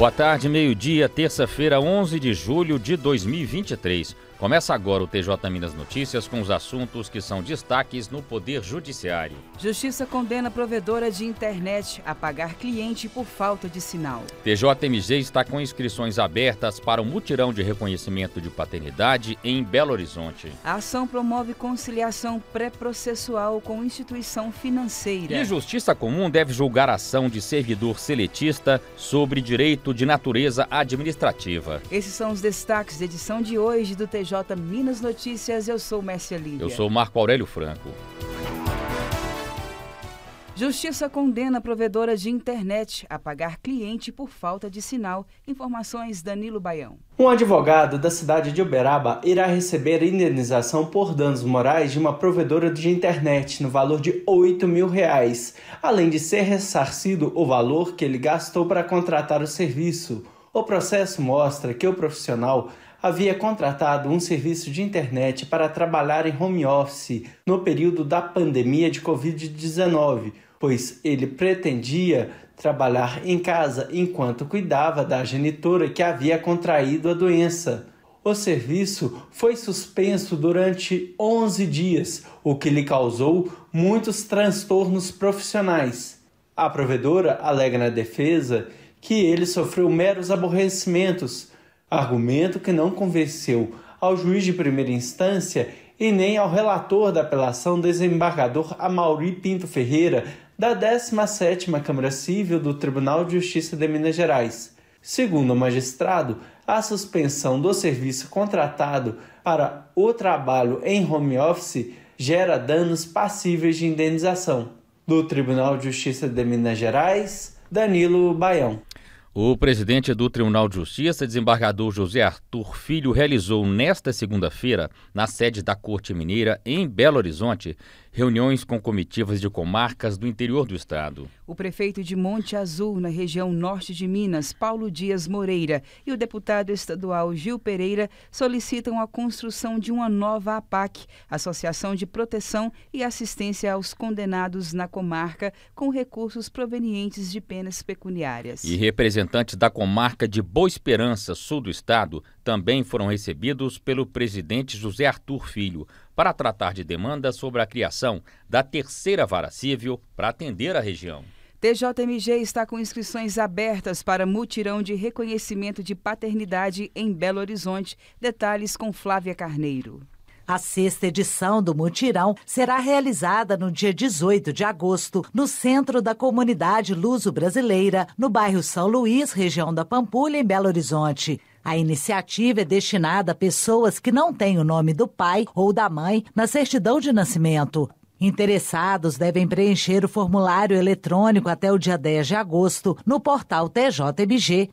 Boa tarde, meio-dia, terça-feira, 11 de julho de 2023. Começa agora o TJ Minas Notícias com os assuntos que são destaques no Poder Judiciário. Justiça condena provedora de internet a pagar cliente por falta de sinal. TJMG está com inscrições abertas para o mutirão de reconhecimento de paternidade em Belo Horizonte. A ação promove conciliação pré-processual com instituição financeira. E Justiça Comum deve julgar a ação de servidor seletista sobre direito de natureza administrativa. Esses são os destaques da edição de hoje do TJ Minas Notícias. Eu sou Mércia Lídia. Eu sou Marco Aurélio Franco. Justiça condena provedora de internet a pagar cliente por falta de sinal. Informações Danilo Baião. Um advogado da cidade de Uberaba irá receber indenização por danos morais de uma provedora de internet no valor de R$8 mil, além de ser ressarcido o valor que ele gastou para contratar o serviço. O processo mostra que o profissional havia contratado um serviço de internet para trabalhar em home office no período da pandemia de Covid-19, pois ele pretendia trabalhar em casa enquanto cuidava da genitora que havia contraído a doença. O serviço foi suspenso durante 11 dias, o que lhe causou muitos transtornos profissionais. A provedora alega na defesa que ele sofreu meros aborrecimentos, argumento que não convenceu ao juiz de primeira instância e nem ao relator da apelação, desembargador Amaury Pinto Ferreira, da 17ª Câmara Civil do Tribunal de Justiça de Minas Gerais. Segundo o magistrado, a suspensão do serviço contratado para o trabalho em home office gera danos passíveis de indenização. Do Tribunal de Justiça de Minas Gerais, Danilo Baião. O presidente do Tribunal de Justiça, desembargador José Arthur Filho, realizou nesta segunda-feira, na sede da Corte Mineira, em Belo Horizonte, reuniões com comitivas de comarcas do interior do estado. O prefeito de Monte Azul, na região norte de Minas, Paulo Dias Moreira, e o deputado estadual Gil Pereira solicitam a construção de uma nova APAC, Associação de Proteção e Assistência aos Condenados na Comarca, com recursos provenientes de penas pecuniárias. E representantes da comarca de Boa Esperança, sul do estado, também foram recebidos pelo presidente José Arthur Filho para tratar de demandas sobre a criação da terceira vara civil para atender a região. TJMG está com inscrições abertas para mutirão de reconhecimento de paternidade em Belo Horizonte. Detalhes com Flávia Carneiro. A 6ª edição do mutirão será realizada no dia 18 de agosto, no centro da comunidade luso-brasileira, no bairro São Luís, região da Pampulha, em Belo Horizonte. A iniciativa é destinada a pessoas que não têm o nome do pai ou da mãe na certidão de nascimento. Interessados devem preencher o formulário eletrônico até o dia 10 de agosto no portal tjmg.jus.br.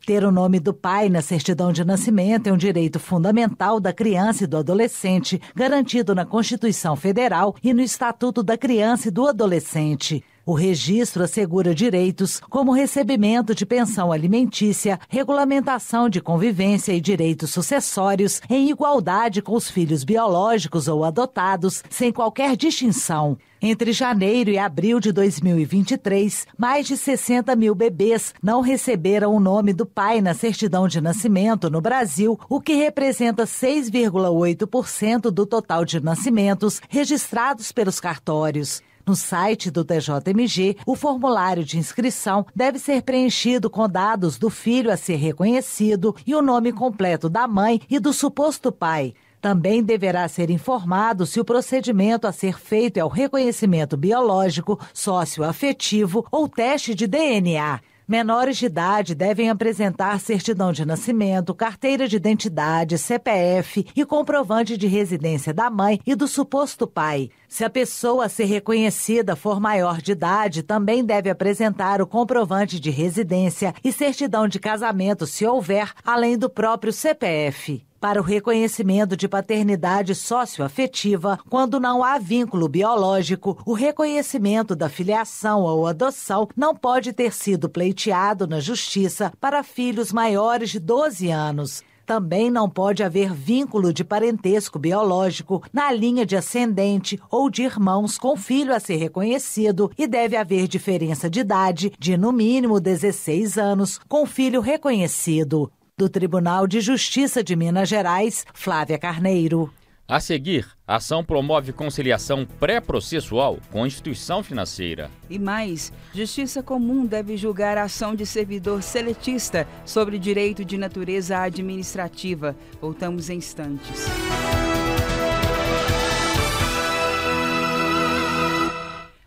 Ter o nome do pai na certidão de nascimento é um direito fundamental da criança e do adolescente, garantido na Constituição Federal e no Estatuto da Criança e do Adolescente. O registro assegura direitos como recebimento de pensão alimentícia, regulamentação de convivência e direitos sucessórios em igualdade com os filhos biológicos ou adotados, sem qualquer distinção. Entre janeiro e abril de 2023, mais de 60 mil bebês não receberam o nome do pai na certidão de nascimento no Brasil, o que representa 6,8% do total de nascimentos registrados pelos cartórios. No site do TJMG, o formulário de inscrição deve ser preenchido com dados do filho a ser reconhecido e o nome completo da mãe e do suposto pai. Também deverá ser informado se o procedimento a ser feito é o reconhecimento biológico, socioafetivo ou teste de DNA. Menores de idade devem apresentar certidão de nascimento, carteira de identidade, CPF e comprovante de residência da mãe e do suposto pai. Se a pessoa a ser reconhecida for maior de idade, também deve apresentar o comprovante de residência e certidão de casamento, se houver, além do próprio CPF. Para o reconhecimento de paternidade socioafetiva, quando não há vínculo biológico, o reconhecimento da filiação ou adoção não pode ter sido pleiteado na Justiça para filhos maiores de 12 anos. Também não pode haver vínculo de parentesco biológico na linha de ascendente ou de irmãos com filho a ser reconhecido e deve haver diferença de idade de, no mínimo, 16 anos com filho reconhecido. Do Tribunal de Justiça de Minas Gerais, Flávia Carneiro. A seguir, a ação promove conciliação pré-processual com instituição financeira. E mais, Justiça Comum deve julgar a ação de servidor seletista sobre direito de natureza administrativa. Voltamos em instantes.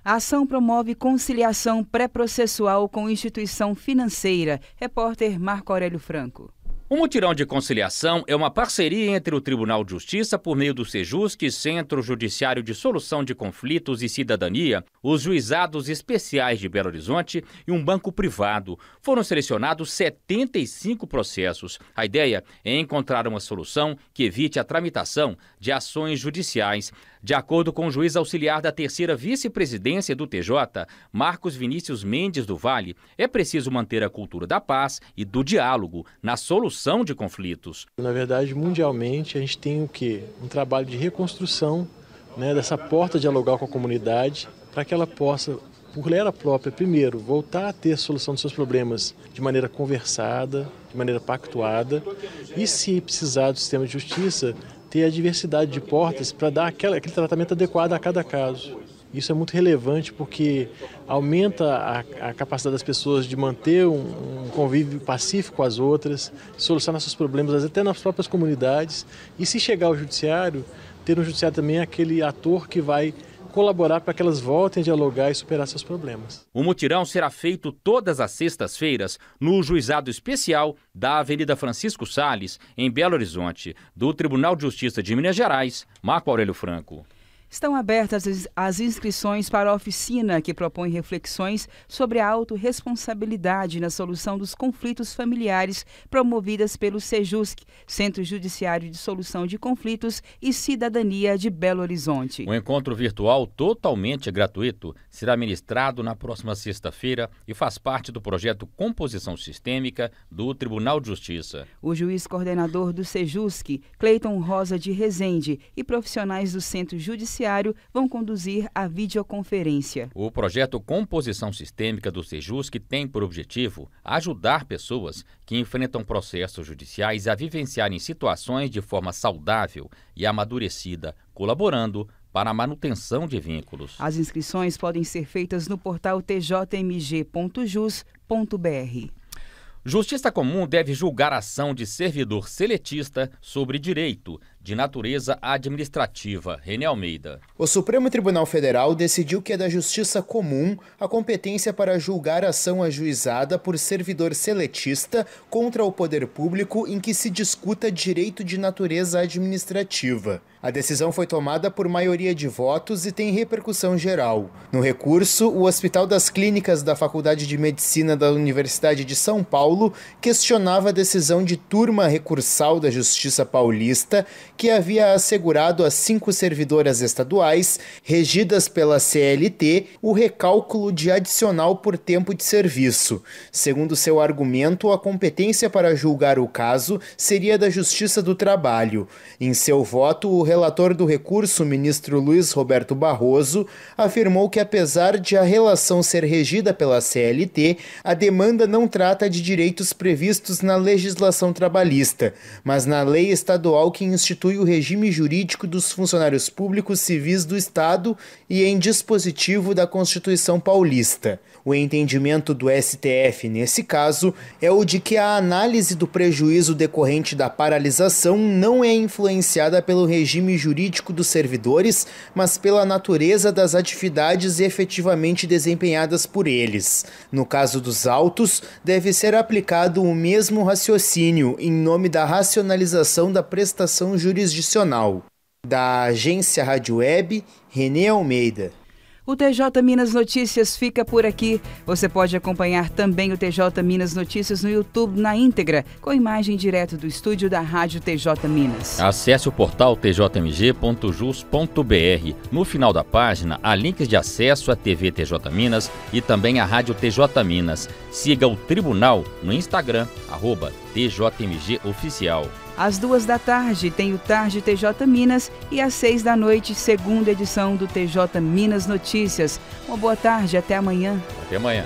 A ação promove conciliação pré-processual com instituição financeira. Repórter Marco Aurélio Franco. O mutirão de conciliação é uma parceria entre o Tribunal de Justiça, por meio do Sejusc, Centro Judiciário de Solução de Conflitos e Cidadania, os Juizados Especiais de Belo Horizonte e um banco privado. Foram selecionados 75 processos. A ideia é encontrar uma solução que evite a tramitação de ações judiciais. De acordo com o juiz auxiliar da terceira vice-presidência do TJ, Marcos Vinícius Mendes do Vale, é preciso manter a cultura da paz e do diálogo na solução de conflitos. Na verdade, mundialmente, a gente tem o quê? Um trabalho de reconstrução, dessa porta dialogal com a comunidade, para que ela possa, por ela própria, primeiro, voltar a ter a solução dos seus problemas de maneira conversada, de maneira pactuada, e se precisar do sistema de justiça, ter a diversidade de portas para dar aquele tratamento adequado a cada caso. Isso é muito relevante porque aumenta a capacidade das pessoas de manter um convívio pacífico com as outras, solucionar seus problemas até nas próprias comunidades. E se chegar ao judiciário, ter no judiciário também aquele ator que vai colaborar para que elas voltem a dialogar e superar seus problemas. O mutirão será feito todas as sextas-feiras no Juizado Especial da Avenida Francisco Salles, em Belo Horizonte, do Tribunal de Justiça de Minas Gerais, Marco Aurélio Franco. Estão abertas as inscrições para a oficina que propõe reflexões sobre a autorresponsabilidade na solução dos conflitos familiares promovidas pelo Sejusc, Centro Judiciário de Solução de Conflitos e Cidadania de Belo Horizonte. O encontro virtual totalmente gratuito será ministrado na próxima sexta-feira e faz parte do projeto Composição Sistêmica do Tribunal de Justiça. O juiz coordenador do Sejusc, Cleiton Rosa de Rezende, e profissionais do Centro Judiciário vão conduzir a videoconferência. O projeto Composição Sistêmica do Sejusc tem por objetivo ajudar pessoas que enfrentam processos judiciais a vivenciarem situações de forma saudável e amadurecida, colaborando para a manutenção de vínculos. As inscrições podem ser feitas no portal tjmg.jus.br. Justiça Comum deve julgar a ação de servidor seletista sobre direito de natureza administrativa. René Almeida. O Supremo Tribunal Federal decidiu que é da Justiça Comum a competência para julgar a ação ajuizada por servidor seletista contra o poder público em que se discuta direito de natureza administrativa. A decisão foi tomada por maioria de votos e tem repercussão geral. No recurso, o Hospital das Clínicas da Faculdade de Medicina da Universidade de São Paulo questionava a decisão de turma recursal da Justiça Paulista, que havia assegurado às 5 servidoras estaduais, regidas pela CLT, o recálculo de adicional por tempo de serviço. Segundo seu argumento, a competência para julgar o caso seria da Justiça do Trabalho. Em seu voto, o relator do recurso, o ministro Luiz Roberto Barroso, afirmou que, apesar de a relação ser regida pela CLT, a demanda não trata de direitos previstos na legislação trabalhista, mas na lei estadual que institui o regime jurídico dos funcionários públicos civis do Estado e em dispositivo da Constituição Paulista. O entendimento do STF, nesse caso, é o de que a análise do prejuízo decorrente da paralisação não é influenciada pelo regime jurídico dos servidores, mas pela natureza das atividades efetivamente desempenhadas por eles. No caso dos autos, deve ser aplicado o mesmo raciocínio em nome da racionalização da prestação jurisdicional. Da Agência Rádio Web, René Almeida. O TJ Minas Notícias fica por aqui. Você pode acompanhar também o TJ Minas Notícias no YouTube na íntegra, com imagem direto do estúdio da Rádio TJ Minas. Acesse o portal tjmg.jus.br. No final da página, há links de acesso à TV TJ Minas e também à Rádio TJ Minas. Siga o Tribunal no Instagram, @TJMG Oficial. Às 14h tem o Tarde TJ Minas e às 18h, segunda edição do TJ Minas Notícias. Uma boa tarde, até amanhã. Até amanhã.